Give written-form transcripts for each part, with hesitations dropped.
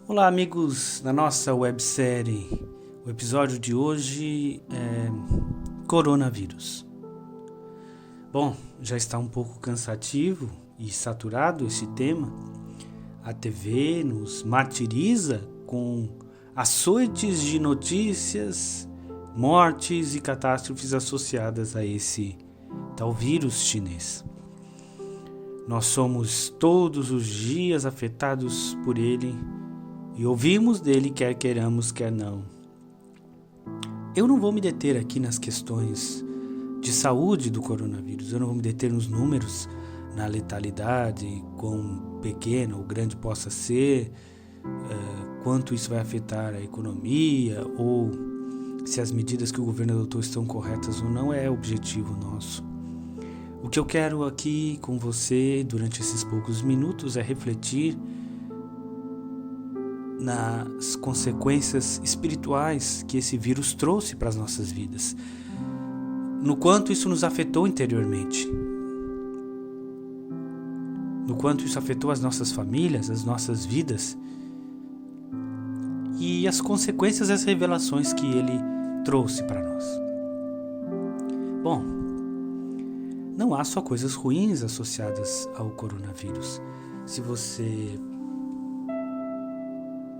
Olá, amigos da nossa websérie. O episódio de hoje é Coronavírus. Bom, já está um pouco cansativo e saturado esse tema. A TV nos martiriza com açoites de notícias, mortes e catástrofes associadas a esse tal vírus chinês. Nós somos todos os dias afetados por ele e ouvimos dele quer queiramos, quer não. Eu não vou me deter aqui nas questões de saúde do coronavírus, eu não vou me deter nos números, na letalidade, quão pequena ou grande possa ser, quanto isso vai afetar a economia ou se as medidas que o governo adotou estão corretas ou não, é objetivo nosso. O que eu quero aqui com você durante esses poucos minutos é refletir nas consequências espirituais que esse vírus trouxe para as nossas vidas, no quanto isso nos afetou interiormente, no quanto isso afetou as nossas famílias, as nossas vidas e as consequências e as revelações que ele trouxe para nós. Bom, não há só coisas ruins associadas ao coronavírus. Se você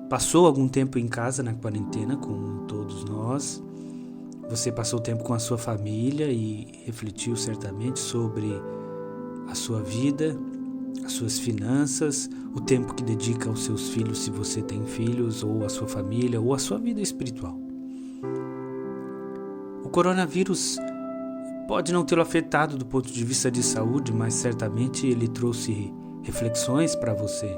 passou algum tempo em casa na quarentena, como todos nós, você passou tempo com a sua família e refletiu certamente sobre a sua vida, as suas finanças, o tempo que dedica aos seus filhos, se você tem filhos, ou a sua família, ou a sua vida espiritual. O coronavírus pode não tê-lo afetado do ponto de vista de saúde, mas certamente ele trouxe reflexões para você.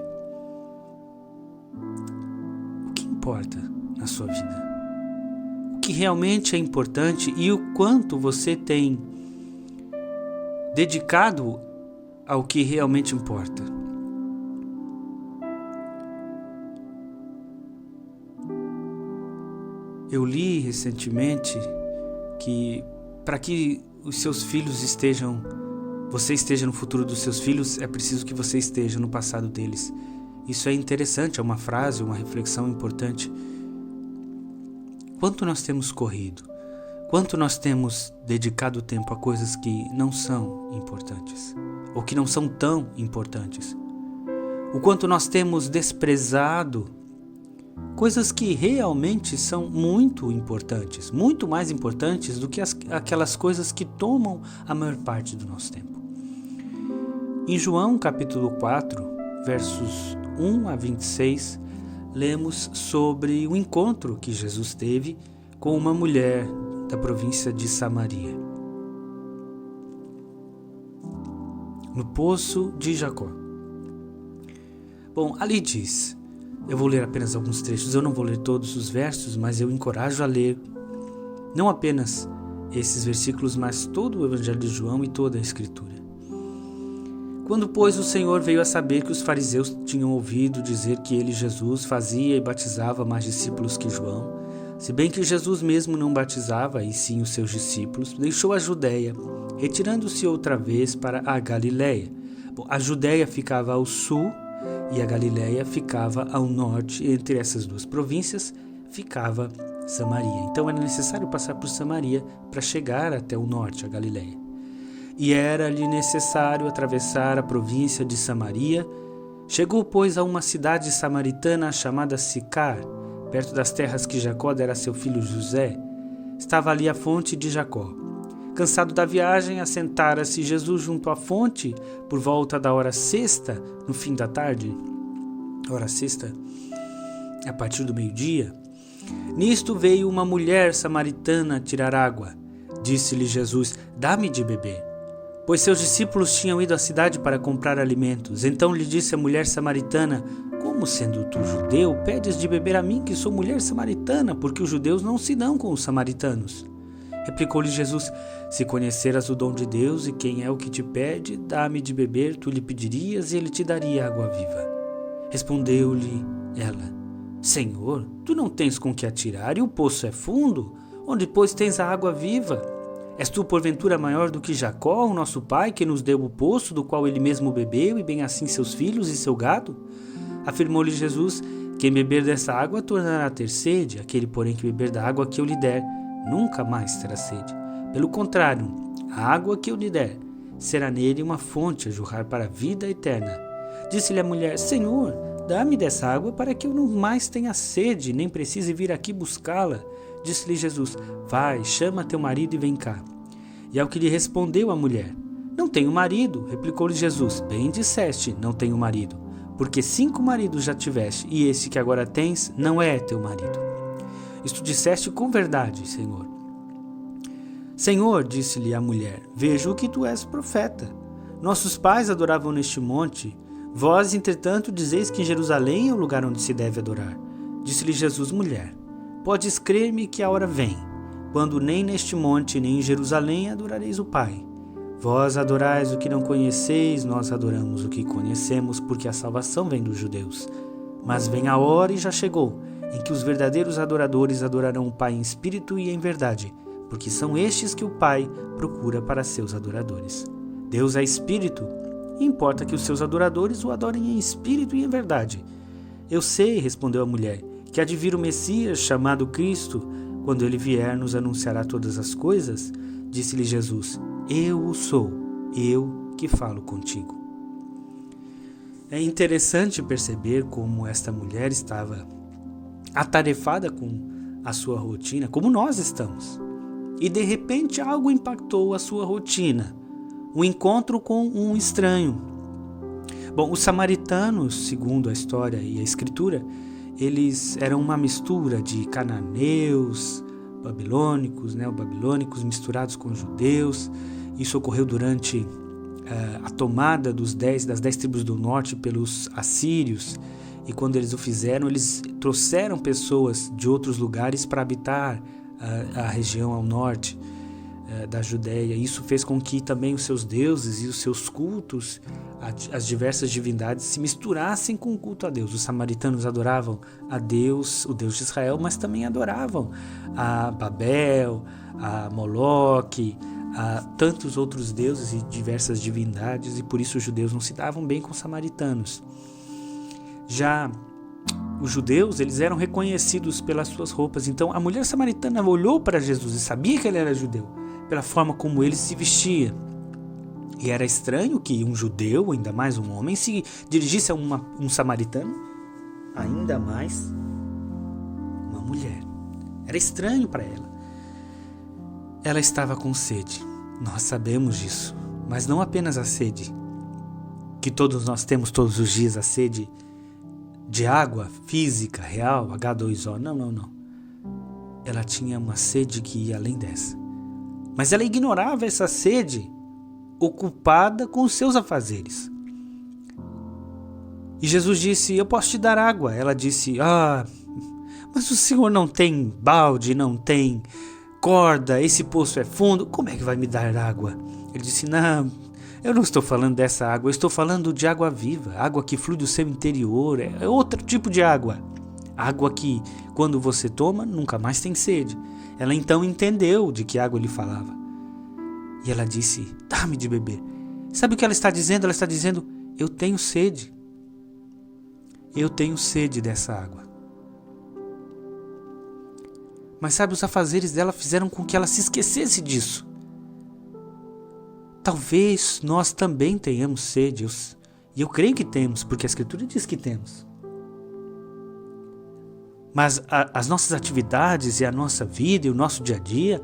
O que importa na sua vida? O que realmente é importante e o quanto você tem dedicado ao que realmente importa? Eu li recentemente que para que os seus filhos você esteja no futuro dos seus filhos, é preciso que você esteja no passado deles. Isso é interessante, é uma frase, uma reflexão importante. Quanto nós temos corrido? Quanto nós temos dedicado tempo a coisas que não são importantes? Ou que não são tão importantes? O quanto nós temos desprezado coisas que realmente são muito importantes, muito mais importantes do que aquelas coisas que tomam a maior parte do nosso tempo. Em João capítulo 4, versos 1 a 26, lemos sobre o encontro que Jesus teve com uma mulher da província de Samaria, no poço de Jacó. Bom, ali diz, eu vou ler apenas alguns trechos, eu não vou ler todos os versos, mas eu encorajo a ler não apenas esses versículos, mas todo o Evangelho de João e toda a Escritura. Quando, pois, o Senhor veio a saber que os fariseus tinham ouvido dizer que ele, Jesus, fazia e batizava mais discípulos que João, se bem que Jesus mesmo não batizava, e sim os seus discípulos, deixou a Judéia, retirando-se outra vez para a Galiléia. Bom, a Judéia ficava ao sul e a Galiléia ficava ao norte. Entre essas duas províncias ficava Samaria. Então era necessário passar por Samaria para chegar até o norte, a Galiléia. E era-lhe necessário atravessar a província de Samaria. Chegou, pois, a uma cidade samaritana chamada Sicar, perto das terras que Jacó dera a seu filho José. Estava ali a fonte de Jacó. Cansado da viagem, assentara-se Jesus junto à fonte por volta da hora sexta, no fim da tarde. Hora sexta, a partir do meio-dia. Nisto veio uma mulher samaritana tirar água. Disse-lhe Jesus, dá-me de beber. Pois seus discípulos tinham ido à cidade para comprar alimentos. Então lhe disse a mulher samaritana, como sendo tu judeu, pedes de beber a mim que sou mulher samaritana, porque os judeus não se dão com os samaritanos. Replicou-lhe Jesus, se conheceras o dom de Deus e quem é o que te pede, dá-me de beber, tu lhe pedirias e ele te daria água viva. Respondeu-lhe ela, Senhor, tu não tens com que atirar e o poço é fundo, onde pois tens a água viva? És tu porventura maior do que Jacó, o nosso pai, que nos deu o poço, do qual ele mesmo bebeu, e bem assim seus filhos e seu gado? Afirmou-lhe Jesus, Quem beber dessa água tornará a ter sede, aquele, porém, que beber da água que eu lhe der, nunca mais terá sede. Pelo contrário, a água que eu lhe der será nele uma fonte a jorrar para a vida eterna. Disse-lhe a mulher: Senhor, dá-me dessa água para que eu não mais tenha sede, nem precise vir aqui buscá-la. Disse-lhe Jesus: Vai, chama teu marido e vem cá. E ao que lhe respondeu a mulher: Não tenho marido. Replicou-lhe Jesus: Bem disseste, não tenho marido, porque 5 maridos já tiveste, e esse que agora tens não é teu marido. Isto disseste com verdade, Senhor. Senhor, disse-lhe a mulher, vejo que tu és profeta. Nossos pais adoravam neste monte. Vós, entretanto, dizeis que em Jerusalém é o lugar onde se deve adorar. Disse-lhe Jesus: Mulher, podes crer-me que a hora vem, quando nem neste monte nem em Jerusalém adorareis o Pai. Vós adorais o que não conheceis, nós adoramos o que conhecemos, porque a salvação vem dos judeus. Mas vem a hora, e já chegou, em que os verdadeiros adoradores adorarão o Pai em espírito e em verdade, porque são estes que o Pai procura para seus adoradores. Deus é espírito, e importa que os seus adoradores o adorem em espírito e em verdade. Eu sei, respondeu a mulher, que há de vir o Messias, chamado Cristo. Quando ele vier, nos anunciará todas as coisas. Disse-lhe Jesus: Eu o sou, eu que falo contigo. É interessante perceber como esta mulher estava atarefada com a sua rotina, como nós estamos. E de repente algo impactou a sua rotina, um encontro com um estranho. Bom, os samaritanos, segundo a história e a escritura, eles eram uma mistura de cananeus, babilônicos misturados com judeus. Isso ocorreu durante a tomada das 10 tribos do norte pelos assírios, e quando eles o fizeram, eles trouxeram pessoas de outros lugares para habitar a região ao norte da Judéia. Isso fez com que também os seus deuses e os seus cultos, as diversas divindades, se misturassem com o culto a Deus. Os samaritanos adoravam a Deus, o Deus de Israel, mas também adoravam a Babel, a Moloque, a tantos outros deuses e diversas divindades, e por isso os judeus não se davam bem com os samaritanos. Já os judeus, eles eram reconhecidos pelas suas roupas. Então a mulher samaritana olhou para Jesus e sabia que ele era judeu, pela forma como ele se vestia. E era estranho que um judeu, ainda mais um homem, se dirigisse a um samaritano, ainda mais uma mulher. Era estranho para ela. Ela estava com sede, nós sabemos disso, mas não apenas a sede, que todos nós temos todos os dias, a sede de água física, real, H2O, não. Ela tinha uma sede que ia além dessa, mas ela ignorava essa sede, ocupada com os seus afazeres. E Jesus disse: eu posso te dar água. Ela disse: mas o Senhor não tem balde, não tem corda, esse poço é fundo, como é que vai me dar água? Ele disse: não, eu não estou falando dessa água, eu estou falando de água viva, água que flui do seu interior, é outro tipo de água. Água que, quando você toma, nunca mais tem sede. Ela então entendeu de que água ele falava. E ela disse: dá-me de beber. Sabe o que ela está dizendo? Ela está dizendo: eu tenho sede. Eu tenho sede dessa água. Mas sabe, os afazeres dela fizeram com que ela se esquecesse disso. Talvez nós também tenhamos sede, e eu creio que temos, porque a Escritura diz que temos. Mas as nossas atividades e a nossa vida e o nosso dia a dia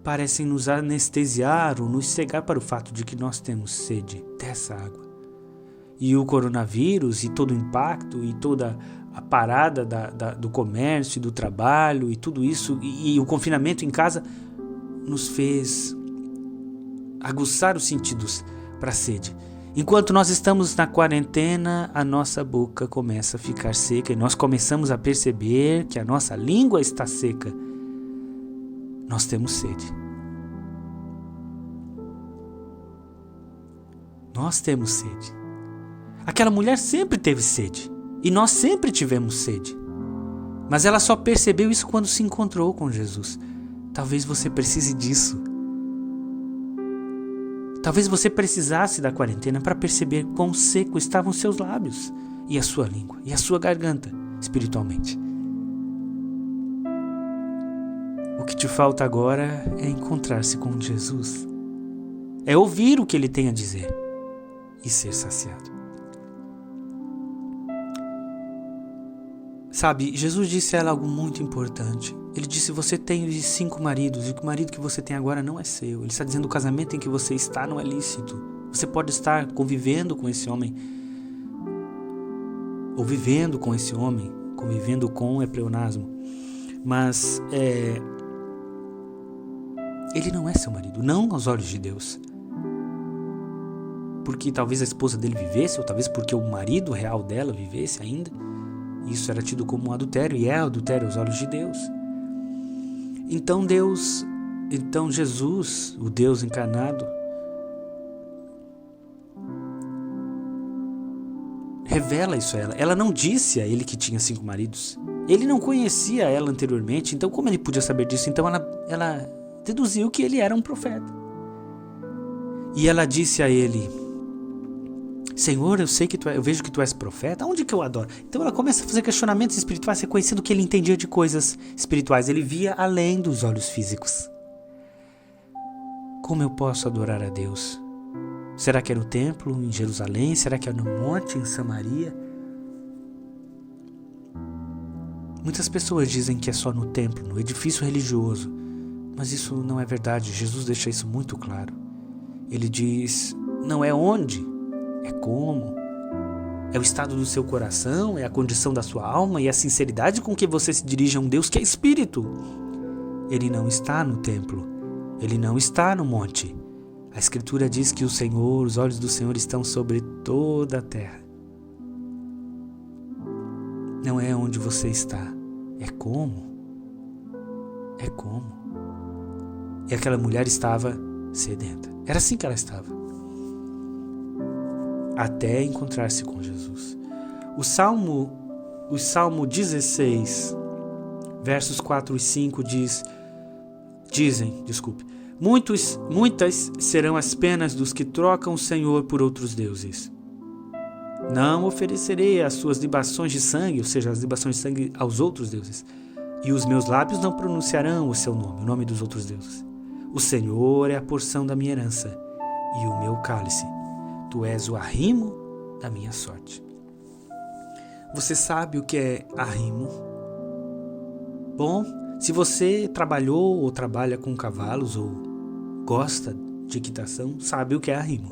parecem nos anestesiar ou nos cegar para o fato de que nós temos sede dessa água. E o coronavírus e todo o impacto e toda a parada do comércio e do trabalho e tudo isso, e o confinamento em casa, nos fez aguçar os sentidos para a sede. Enquanto nós estamos na quarentena, a nossa boca começa a ficar seca e nós começamos a perceber que a nossa língua está seca. Nós temos sede. Nós temos sede. Aquela mulher sempre teve sede. E nós sempre tivemos sede. Mas ela só percebeu isso quando se encontrou com Jesus. Talvez você precise disso. Talvez você precisasse da quarentena para perceber quão seco estavam seus lábios. e a sua língua e a sua garganta espiritualmente. O que te falta agora é encontrar-se com Jesus. É ouvir o que Ele tem a dizer e ser saciado. Sabe, Jesus disse a ela algo muito importante. Ele disse: você tem 5 maridos, e o marido que você tem agora não é seu. Ele está dizendo: o casamento em que você está não é lícito. Você pode estar convivendo com esse homem, ou vivendo com esse homem. Convivendo com é pleonasmo. Mas ele não é seu marido, não aos olhos de Deus. Porque talvez a esposa dele vivesse, ou talvez porque o marido real dela vivesse ainda. Isso era tido como um adultério, e é adultério aos olhos de Deus. Então Jesus, o Deus encarnado, revela isso a ela. Ela não disse a ele que tinha 5 maridos. Ele não conhecia ela anteriormente, então como ele podia saber disso? Então ela deduziu que ele era um profeta. E ela disse a ele: Senhor, eu vejo que tu és profeta. Onde que eu adoro? Então ela começa a fazer questionamentos espirituais, reconhecendo que ele entendia de coisas espirituais. Ele via além dos olhos físicos. Como eu posso adorar a Deus? Será que é no templo, em Jerusalém? Será que é no monte, em Samaria? Muitas pessoas dizem que é só no templo, no edifício religioso. Mas isso não é verdade. Jesus deixa isso muito claro. Ele diz: não é onde, é como. É o estado do seu coração, é a condição da sua alma e a sinceridade com que você se dirige a um Deus que é espírito. Ele não está no templo. Ele não está no monte. A Escritura diz que os olhos do Senhor estão sobre toda a terra. Não é onde você está, é como. É como. E aquela mulher estava sedenta. Era assim que ela estava. Até encontrar-se com Jesus. O Salmo 16, versos 4 e 5 dizem, muitas serão as penas dos que trocam o Senhor por outros deuses. Não oferecerei as suas libações de sangue, ou seja, as libações de sangue aos outros deuses. E os meus lábios não pronunciarão o seu nome, o nome dos outros deuses. O Senhor é a porção da minha herança e o meu cálice. Tu és o arrimo da minha sorte. Você sabe o que é arrimo? Bom, se você trabalhou ou trabalha com cavalos ou gosta de equitação, sabe o que é arrimo.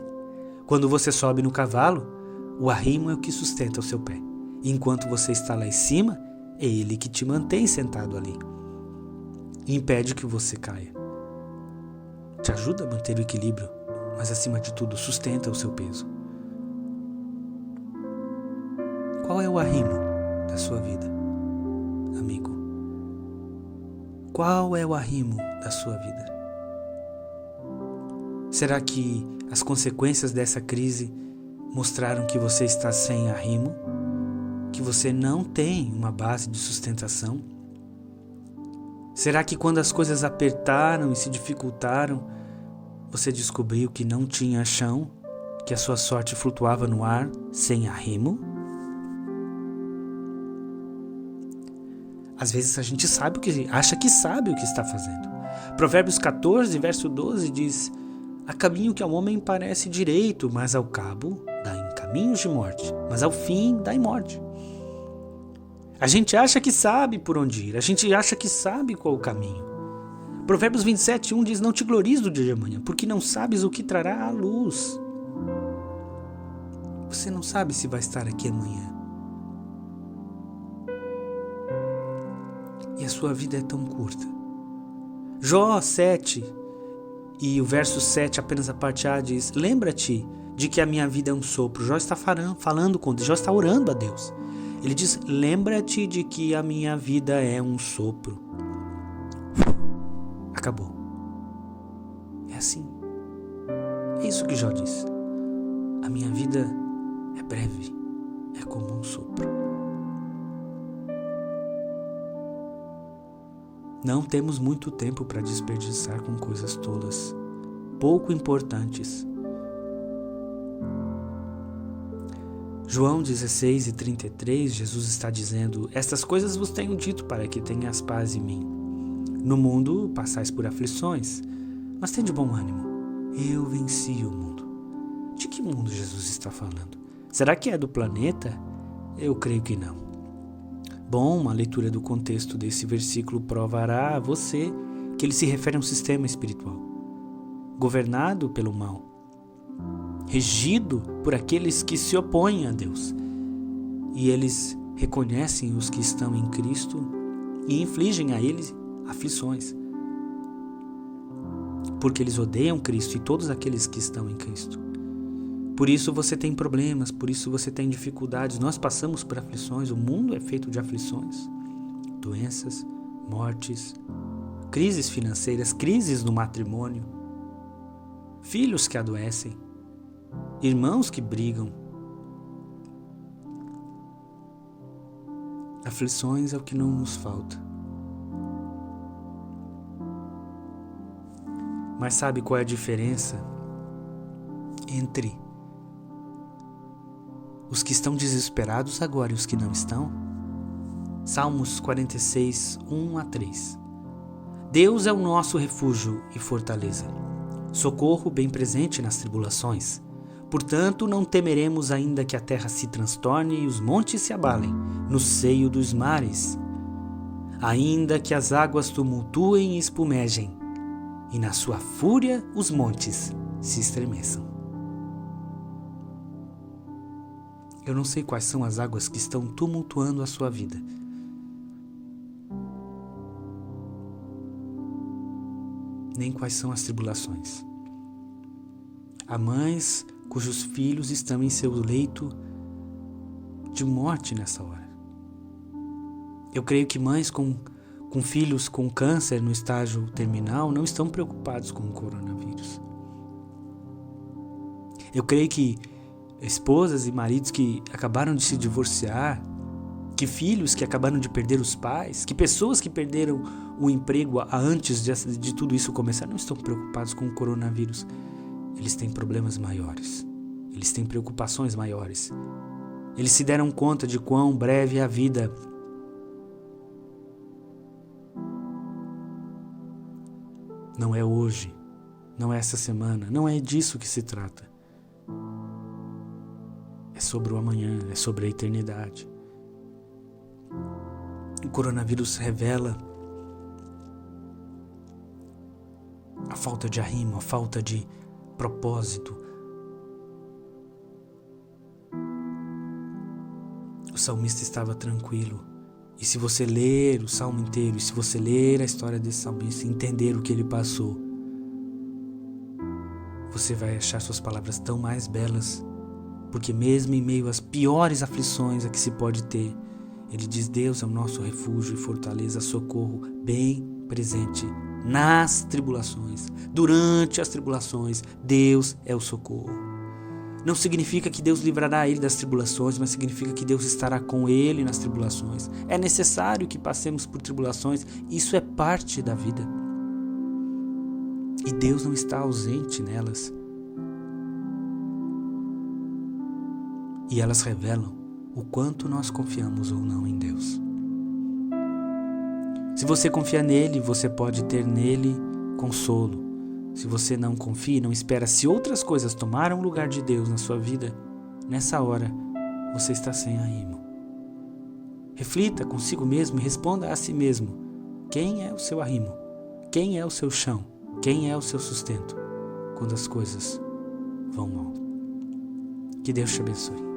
Quando você sobe no cavalo, o arrimo é o que sustenta o seu pé. Enquanto você está lá em cima, é ele que te mantém sentado ali e impede que você caia. Te ajuda a manter o equilíbrio, mas acima de tudo sustenta o seu peso. Qual é o arrimo da sua vida, amigo? Qual é o arrimo da sua vida? Será que as consequências dessa crise mostraram que você está sem arrimo? Que você não tem uma base de sustentação? Será que quando as coisas apertaram e se dificultaram, você descobriu que não tinha chão, que a sua sorte flutuava no ar sem arrimo? Às vezes a gente acha que sabe o que está fazendo. Provérbios 14, verso 12 diz: há caminho que ao homem parece direito, mas ao cabo dá em caminhos de morte, mas ao fim dá em morte. A gente acha que sabe por onde ir, a gente acha que sabe qual o caminho. Provérbios 27, 1 diz: não te glories do dia de amanhã, porque não sabes o que trará a luz. Você não sabe se vai estar aqui amanhã. E a sua vida é tão curta. Jó 7, e o verso 7, apenas a parte A, diz: lembra-te de que a minha vida é um sopro. Jó está falando com Deus, Jó está orando a Deus. Ele diz: lembra-te de que a minha vida é um sopro. Acabou. É assim. É isso que Jó diz. A minha vida é breve, é como um sopro. Não temos muito tempo para desperdiçar com coisas tolas, pouco importantes. João 16:33, Jesus está dizendo: estas coisas vos tenho dito para que tenhas paz em mim. No mundo passais por aflições, mas tende bom ânimo. Eu venci o mundo. De que mundo Jesus está falando? Será que é do planeta? Eu creio que não. Bom, uma leitura do contexto desse versículo provará a você que ele se refere a um sistema espiritual, governado pelo mal, regido por aqueles que se opõem a Deus. E eles reconhecem os que estão em Cristo e infligem a eles aflições, porque eles odeiam Cristo e todos aqueles que estão em Cristo. Por isso você tem problemas, por isso você tem dificuldades. Nós passamos por aflições, o mundo é feito de aflições, doenças, mortes, crises financeiras, crises no matrimônio, filhos que adoecem, irmãos que brigam. Aflições é o que não nos falta. Mas sabe qual é a diferença entre os que estão desesperados agora e os que não estão? Salmos 46, 1-3. Deus é o nosso refúgio e fortaleza, socorro bem presente nas tribulações. Portanto, não temeremos ainda que a terra se transtorne e os montes se abalem no seio dos mares, ainda que as águas tumultuem e espumejem, e na sua fúria os montes se estremeçam. Eu não sei quais são as águas que estão tumultuando a sua vida. Nem quais são as tribulações. Há mães cujos filhos estão em seu leito de morte nessa hora. Eu creio que mães com filhos com câncer no estágio terminal não estão preocupados com o coronavírus. Eu creio que esposas e maridos que acabaram de se divorciar, que filhos que acabaram de perder os pais, que pessoas que perderam o emprego antes de tudo isso começar, não estão preocupados com o coronavírus. Eles têm problemas maiores, eles têm preocupações maiores. Eles se deram conta de quão breve é a vida. Não é hoje, não é essa semana, não é disso que se trata. É sobre o amanhã, é sobre a eternidade. O coronavírus revela a falta de arrimo, a falta de propósito. O salmista estava tranquilo. E se você ler o salmo inteiro, e se você ler a história desse salmista e entender o que ele passou, você vai achar suas palavras tão mais belas, porque mesmo em meio às piores aflições a que se pode ter, ele diz: Deus é o nosso refúgio e fortaleza, socorro bem presente nas tribulações. Durante as tribulações, Deus é o socorro. Não significa que Deus livrará ele das tribulações, mas significa que Deus estará com ele nas tribulações. É necessário que passemos por tribulações, isso é parte da vida. E Deus não está ausente nelas. E elas revelam o quanto nós confiamos ou não em Deus. Se você confia nele, você pode ter nele consolo. Se você não confia e não espera, se outras coisas tomaram o lugar de Deus na sua vida, nessa hora você está sem arrimo. Reflita consigo mesmo e responda a si mesmo: quem é o seu arrimo? Quem é o seu chão? Quem é o seu sustento quando as coisas vão mal? Que Deus te abençoe.